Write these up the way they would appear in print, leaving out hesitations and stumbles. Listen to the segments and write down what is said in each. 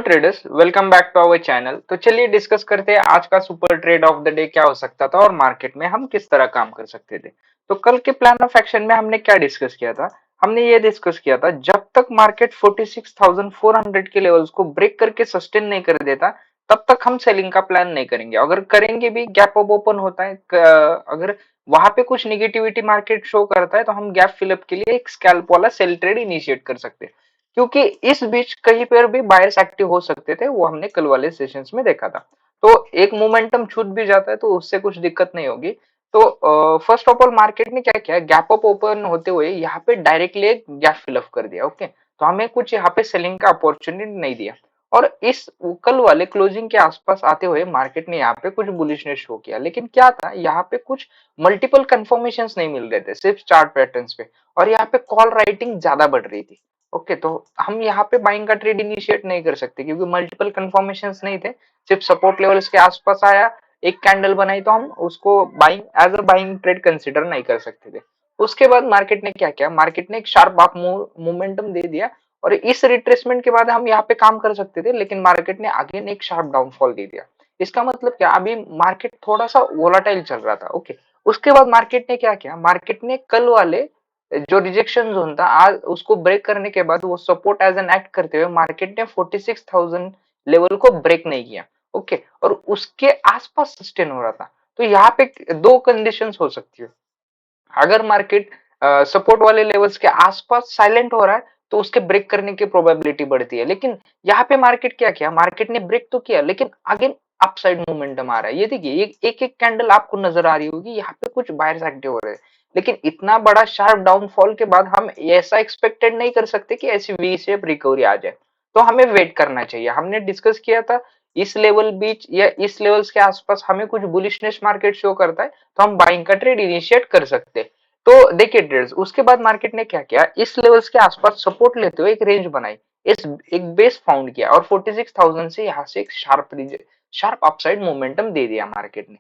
Traders, welcome back to our channel. तो चलिए discuss करते हैं आज का super trade of the day क्या हो सकता था और मार्केट में हम किस तरह काम कर सकते थे। तो कल के प्लान ऑफ एक्शन में हमने क्या डिस्कस किया था? हमने ये डिस्कस किया था जब तक मार्केट 46,400 के लेवल्स को ब्रेक करके सस्टेन नहीं कर देता तब तक हम सेलिंग का प्लान नहीं करेंगे। अगर करेंगे भी, गैप अप ओपन होता है, अगर वहां पे कुछ निगेटिविटी मार्केट शो करता है तो हम गैप फिलअप के लिए एक स्कैल्प वाला सेल ट्रेड इनिशिएट कर सकते हैं, क्योंकि इस बीच कहीं पर भी बायर्स एक्टिव हो सकते थे। वो हमने कल वाले सेशंस में देखा था। तो एक मोमेंटम छूट भी जाता है तो उससे कुछ दिक्कत नहीं होगी। तो फर्स्ट ऑफ ऑल मार्केट ने क्या किया, गैप अप ओपन होते हुए यहाँ पे डायरेक्टली एक गैप फिलअप कर दिया। ओके, तो हमें कुछ यहाँ पे सेलिंग का अपॉर्चुनिटी नहीं दिया। और इस कल वाले क्लोजिंग के आसपास आते हुए मार्केट ने यहाँ पे कुछ बुलिशनेस शो किया, लेकिन क्या था, यहाँ पे कुछ मल्टीपल कंफर्मेशंस नहीं मिल रहे थे सिर्फ चार्ट पैटर्न्स पे, और यहाँ पे कॉल राइटिंग ज्यादा बढ़ रही थी। ओके, तो हम यहाँ पे बाइंग का ट्रेड इनिशिएट नहीं कर सकते क्योंकि मल्टीपल कंफर्मेशंस नहीं थे। सिर्फ सपोर्ट लेवल्स के आसपास आया, एक कैंडल बनाई, तो हम उसको buying as a buying trade consider नहीं कर सकते थे। उसके बाद मार्केट ने क्या किया, मार्केट ने एक शार्प अप मोमेंटम दे दिया, और इस रिट्रेसमेंट के बाद हम यहाँ पे काम कर सकते थे, लेकिन मार्केट ने आगे एक शार्प डाउनफॉल दे दिया। इसका मतलब क्या, अभी मार्केट थोड़ा सा वोलाटाइल चल रहा था। ओके, उसके बाद मार्केट ने क्या किया, मार्केट ने कल वाले जो रिजेक्शन जोन था आज उसको ब्रेक करने के बाद वो सपोर्ट एज एन एक्ट करते हुए मार्केट ने 46,000 लेवल को ब्रेक नहीं किया। ओके, और उसके आसपास सस्टेन हो रहा था। तो यहाँ पे दो कंडीशंस हो सकती है। अगर मार्केट सपोर्ट वाले लेवल्स के आसपास साइलेंट हो रहा है तो उसके ब्रेक करने की प्रोबेबिलिटी बढ़ती है, लेकिन यहाँ पे मार्केट क्या किया, मार्केट ने ब्रेक तो किया लेकिन अगेन अपसाइड मोमेंटम आ रहा है। ये देखिए, एक एक कैंडल आपको नजर आ रही होगी, यहाँ पे कुछ बायर्स एक्टिव हो रहे हैं, लेकिन इतना बड़ा शार्प डाउनफॉल के बाद हम ऐसा एक्सपेक्टेड नहीं कर सकते कि ऐसी वी शेप रिकवरी आ जाए। तो हमें वेट करना चाहिए। हमने डिस्कस किया था इस लेवल बीच या इस लेवल्स के आसपास हमें कुछ बुलिशनेस मार्केट शो करता है तो हम बाइंग का ट्रेड इनिशिएट कर सकते हैं। तो देखिए ट्रेडर्स, उसके बाद मार्केट ने क्या किया, इस लेवल्स के आसपास सपोर्ट लेते हुए एक रेंज बनाई, इस एक बेस फाउंड किया, और 46,000 से यहाँ से एक शार्प अपसाइड मोमेंटम दे दिया मार्केट ने।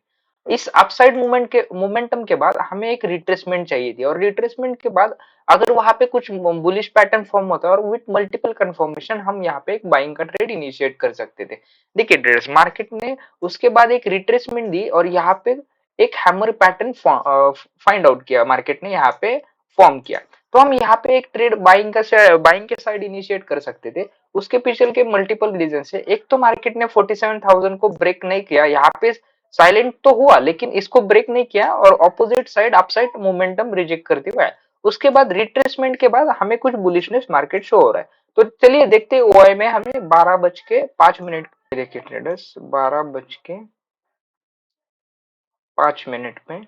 इस अपसाइड मोमेंटम के बाद हमें एक रिट्रेसमेंट चाहिए थी, और रिट्रेसमेंट के बाद अगर वहां पे कुछ बुलिश पैटर्न फॉर्म होता है और विथ मल्टीपल कंफर्मेशन हम यहाँ पे एक बाइंग का ट्रेड इनिशिएट कर सकते थे। देखिए ट्रेडर्स, मार्केट ने उसके बाद एक रिट्रेसमेंट दी और यहाँ पे एक हैमर पैटर्न फाइंड आउट किया, मार्केट ने यहाँ पे फॉर्म किया। तो हम यहाँ पे एक ट्रेड बाइंग के साइड इनिशिएट कर सकते थे। उसके पीछे के मल्टीपल रीजन है। एक तो मार्केट ने 47,000 को ब्रेक नहीं किया, यहाँ पे साइलेंट तो हुआ लेकिन इसको ब्रेक नहीं किया, और opposite side upside momentum reject करते हुए आया। उसके बाद रिट्रेसमेंट के बाद हमें कुछ बुलिशनेस मार्केट शो हो रहा है। तो चलिए देखते हैं ओआई में हमें 12:05 देखिए ट्रेडर्स, 12:05 में,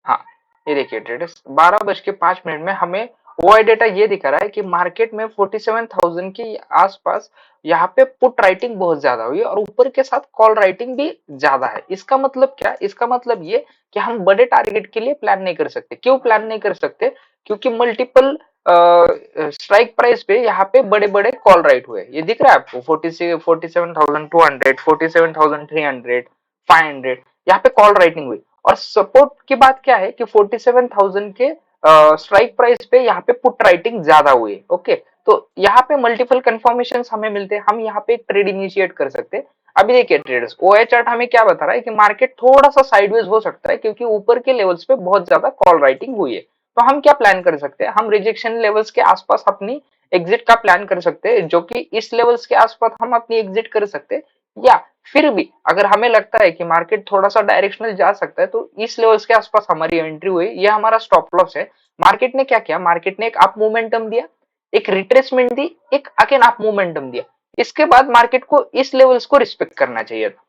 हाँ, ये देखिए ट्रेडर्स, 12:05 में हमें ओआई डेटा ये दिखा रहा है कि मार्केट में 47,000 के आसपास यहाँ पे पुट राइटिंग बहुत ज्यादा हुई है और ऊपर के साथ कॉल राइटिंग भी ज्यादा है। इसका मतलब क्या, इसका मतलब ये कि हम बड़े टारगेट के लिए प्लान नहीं कर सकते। क्यों प्लान नहीं कर सकते, क्योंकि मल्टीपल स्ट्राइक प्राइस पे यहाँ पे बड़े बड़े कॉल राइट हुए। ये दिख रहा है आपको, 47,200, 47,300, 500, यहाँ पे कॉल राइटिंग हुई। और सपोर्ट की बात क्या है कि 47,000 के स्ट्राइक प्राइस पे यहाँ पे पुट राइटिंग ज्यादा हुई। ओके, तो यहाँ पे मल्टीपल कंफर्मेशन हमें मिलते हैं, हम यहाँ पे एक ट्रेड इनिशिएट कर सकते हैं। अभी देखिए ट्रेडर्स, ओआई चार्ट हमें क्या बता रहा है कि मार्केट थोड़ा सा साइडवेज हो सकता है क्योंकि ऊपर के लेवल्स पे बहुत ज्यादा कॉल राइटिंग हुई है। तो हम क्या प्लान कर सकते हैं, हम रिजेक्शन लेवल्स के आसपास अपनी एग्जिट का प्लान कर सकते हैं, जो कि इस लेवल्स के आसपास हम अपनी एग्जिट कर सकते हैं। या फिर भी अगर हमें लगता है कि मार्केट थोड़ा सा डायरेक्शनल जा सकता है तो इस लेवल्स के आसपास हमारी एंट्री हुई, यह हमारा स्टॉप लॉस है। मार्केट ने क्या किया, मार्केट ने एक अप मोमेंटम दिया, एक रिट्रेसमेंट दी, एक अगेन अप मोमेंटम दिया। इसके बाद मार्केट को इस लेवल्स को रिस्पेक्ट करना चाहिए था,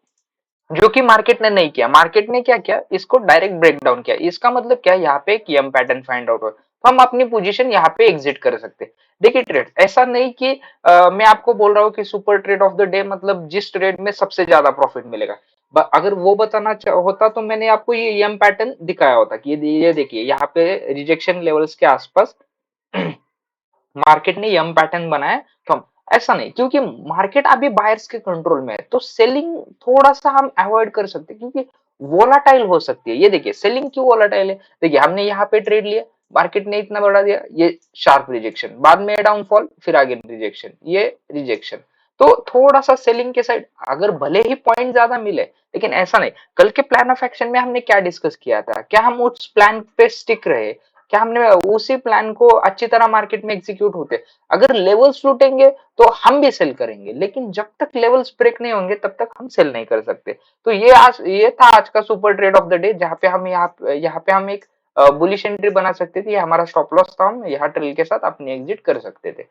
जो कि मार्केट ने नहीं किया। मार्केट ने क्या किया, इसको डायरेक्ट ब्रेक डाउन किया। इसका मतलब क्या है, यहाँ पे एक यम पैटर्न फाइंड आउट हुआ, तो हम अपनी पोजीशन यहाँ पे एग्जिट कर सकते हैं। देखिए ट्रेड, ऐसा नहीं कि मैं आपको बोल रहा हूँ कि super trade of the day मतलब जिस ट्रेड में सबसे ज्यादा प्रॉफिट मिलेगा। अगर वो बताना होता तो मैंने आपको ये यम पैटर्न दिखाया होता कि ये देखिए यहाँ पे रिजेक्शन लेवल्स के आसपास मार्केट ने यम पैटर्न बनाया। तो हम ऐसा नहीं, क्योंकि मार्केट अभी बायर्स के कंट्रोल में है तो सेलिंग थोड़ा सा हम अवॉइड कर सकते हैं, क्योंकि वोलाटाइल हो सकती है। ये देखिए सेलिंग क्यों वोलाटाइल है, देखिए हमने यहाँ पे ट्रेड लिया, मार्केट ने इतना बढ़ा दिया, ये शार्प रिजेक्शन, बाद में डाउनफॉल, फिर आगे रिजेक्शन, ये रिजेक्शन। तो थोड़ा सा सेलिंग के साइड, अगर भले ही पॉइंट ज्यादा मिले, लेकिन ऐसा नहीं। कल के प्लान ऑफ एक्शन में हमने क्या डिस्कस किया था, क्या हम उस प्लान पे स्टिक रहे, क्या हमने उसी प्लान को अच्छी तरह मार्केट में एग्जीक्यूट होते। अगर लेवल्स टूटेंगे तो हम भी सेल करेंगे, लेकिन जब तक लेवल्स ब्रेक नहीं होंगे तब तक हम सेल नहीं कर सकते। तो ये था आज का super trade of the day, जहां पे हम यहाँ पे हम एक बुलिश एंट्री बना सकते थे, ये हमारा स्टॉप लॉस था, हम यहाँ ट्रेल के साथ अपनी एग्जिट कर सकते थे।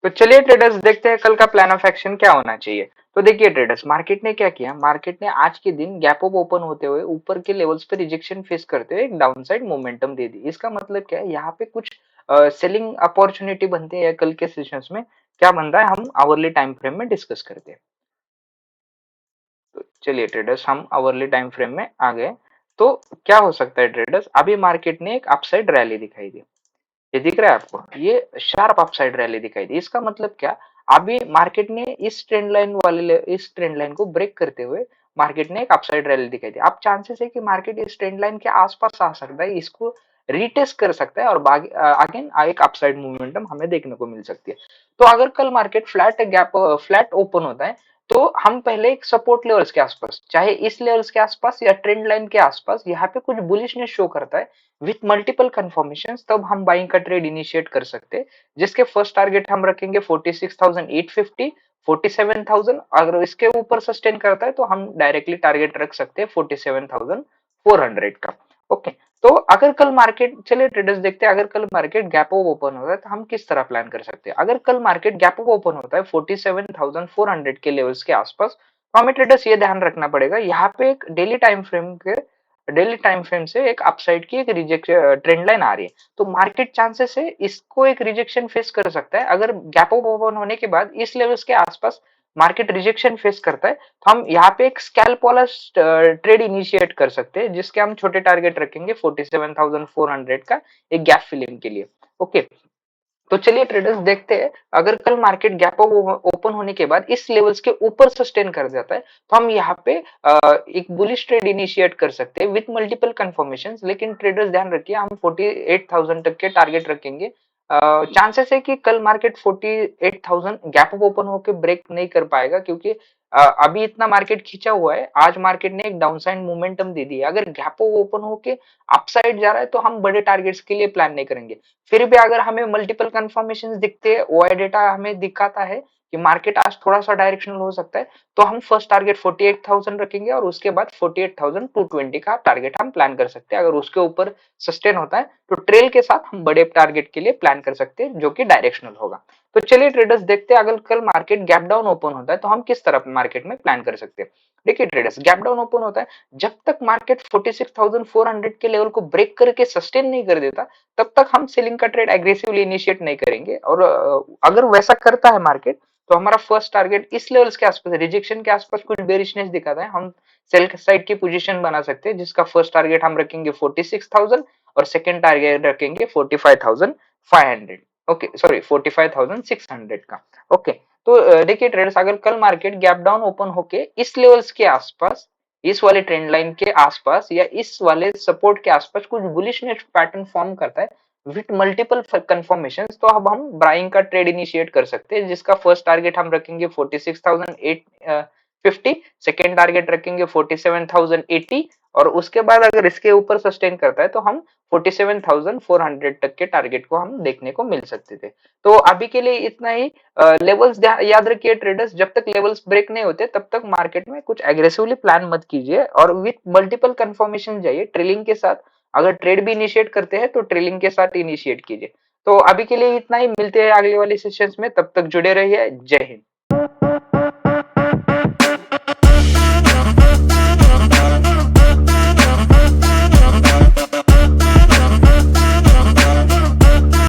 तो चलिए ट्रेडर्स, देखते हैं कल का प्लान ऑफ एक्शन क्या होना चाहिए। तो देखिए ट्रेडर्स, मार्केट ने क्या किया, मार्केट ने आज के दिन गैप अप ओपन होते हुए ऊपर के लेवल्स पे रिजेक्शन फेस करते हुए एक डाउनसाइड मोमेंटम दे दी। इसका मतलब क्या है, यहाँ पे कुछ सेलिंग अपॉर्चुनिटी बनती है कल के सेशंस में। क्या बन रहा है, हम आवरली टाइम फ्रेम में डिस्कस करते हैं। तो चलिए ट्रेडर्स, हम आवरली टाइम फ्रेम में आ गए। तो क्या हो सकता है ट्रेडर्स, अभी मार्केट ने एक अपसाइड रैली दिखाई दी, ये दिख रहा है आपको, ये शार्प अपसाइड रैली दिखाई दी। इसका मतलब क्या, अभी मार्केट ने इस ट्रेंड लाइन को ब्रेक करते हुए मार्केट ने एक अपसाइड रैली दिखाई दी। अब चांसेस है कि मार्केट इस ट्रेंड लाइन के आसपास आ सकता है, इसको रीटेस्ट कर सकता है, और अगेन एक अपसाइड मोमेंटम हमें देखने को मिल सकती है। तो अगर कल मार्केट फ्लैट ओपन होता है, तो हम पहले एक सपोर्ट लेवल्स के आसपास, चाहे इस लेवल्स के आसपास या ट्रेंड लाइन के आसपास, यहाँ पे कुछ बुलिशनेस शो करता है विथ मल्टीपल कंफर्मेशन, तब हम बाइंग का ट्रेड इनिशिएट कर सकते हैं। जिसके फर्स्ट टारगेट हम रखेंगे 46,850, 47,000। अगर इसके ऊपर सस्टेन करता है तो हम डायरेक्टली टारगेट रख सकते हैं 47,400 का। ओके। तो अगर कल मार्केट, चलिए ट्रेडर्स देखते हैं, अगर कल मार्केट गैप अप ओपन होता है तो हम किस तरह प्लान कर सकते हैं। अगर कल मार्केट गैप अप ओपन होता है 47,400 के लेवल्स के आसपास, तो हमें ट्रेडर्स ये ध्यान रखना पड़ेगा, यहाँ पे एक डेली टाइम फ्रेम से एक अपसाइड की एक रिजेक्शन ट्रेंड लाइन आ रही है। तो मार्केट चांसेस है इसको एक रिजेक्शन फेस कर सकता है। अगर गैप अप ओपन होने के बाद इस लेवल्स के आसपास मार्केट रिजेक्शन फेस करता है, तो हम यहाँ पे एक स्कैल्प वाला ट्रेड इनिशिएट कर सकते हैं, जिसके हम छोटे टारगेट रखेंगे 47,400 का एक गैप फिलिंग के लिए। ओके। तो चलिए ट्रेडर्स देखते हैं, अगर कल मार्केट गैप अप ओपन होने के बाद इस लेवल्स के ऊपर सस्टेन कर जाता है, तो हम यहाँ पे एक बुलिश ट्रेड इनिशिएट कर सकते हैं विथ मल्टीपल कंफर्मेशंस। लेकिन ट्रेडर्स ध्यान रखिए, हम 48,000 तक के टारगेट रखेंगे। चांसेस है कि कल मार्केट 48,000 गैप अप ओपन होकर ब्रेक नहीं कर पाएगा, क्योंकि अभी इतना मार्केट खींचा हुआ है, आज मार्केट ने एक डाउनसाइड मोमेंटम दे दी है। अगर गैप अप ओपन होके अपसाइड जा रहा है तो हम बड़े टारगेट्स के लिए प्लान नहीं करेंगे। फिर भी अगर हमें मल्टीपल कंफर्मेशन दिखते हैं, ओआई डेटा हमें दिखाता है कि मार्केट आज थोड़ा सा डायरेक्शनल हो सकता है, तो हम फर्स्ट टारगेट 48,000 रखेंगे, और उसके बाद 48,220 का टारगेट हम प्लान कर सकते हैं। अगर उसके ऊपर सस्टेन होता है तो ट्रेल के साथ हम बड़े टारगेट के लिए प्लान कर सकते हैं, जो कि डायरेक्शनल होगा। तो चलिए ट्रेडर्स देखते हैं, अगर कल मार्केट गैप डाउन ओपन होता है तो हम किस तरह मार्केट में प्लान कर सकते हैं। देखिए ट्रेडर्स, गैप डाउन ओपन होता है जब तक मार्केट 46,400 के लेवल को ब्रेक करके सस्टेन नहीं कर देता, तब तक हम सेलिंग का ट्रेड एग्रेसिवली इनिशिएट नहीं करेंगे। और अगर वैसा करता है मार्केट, तो हमारा फर्स्ट टारगेट इस लेवल्स के आसपास, रिजेक्शन के आसपास कुछ बेरिशनेस दिखाता है, हम सेल साइड की पोजीशन बना सकते हैं, जिसका फर्स्ट टारगेट हम रखेंगे 46,000 और सेकंड टारगेट रखेंगे 45,500। ओके सॉरी, 45,600 का। ओके। तो देखिए ट्रेडर्स, अगर कल मार्केट गैप डाउन ओपन होके इस लेवल्स के आसपास, इस वाले ट्रेंड लाइन के आसपास या इस वाले सपोर्ट के आसपास कुछ बुलिशनेस पैटर्न फॉर्म करता है विथ मल्टीपल कंफर्मेशन, तो अब हम बाइंग का ट्रेड इनिशिएट कर सकते हैं, जिसका फर्स्ट टारगेट हम रखेंगे 46,850, सेकेंड टारगेट रखेंगे 47,080, और उसके बाद अगर इसके ऊपर सस्टेन करता है तो हम 47,400 तक के टारगेट को हम देखने को मिल सकते थे। तो अभी के लिए इतना ही। लेवल्स याद रखिए ट्रेडर्स, जब तक लेवल्स ब्रेक नहीं होते तब तक मार्केट में कुछ एग्रेसिवली प्लान मत कीजिए, और विथ मल्टीपल कंफर्मेशन जाइए ट्रेलिंग के साथ। अगर ट्रेड भी इनिशिएट करते हैं तो ट्रेलिंग के साथ इनिशिएट कीजिए। तो अभी के लिए इतना ही, मिलते हैं अगले वाले सेशंस में, तब तक जुड़े रहिए। जय हिंद।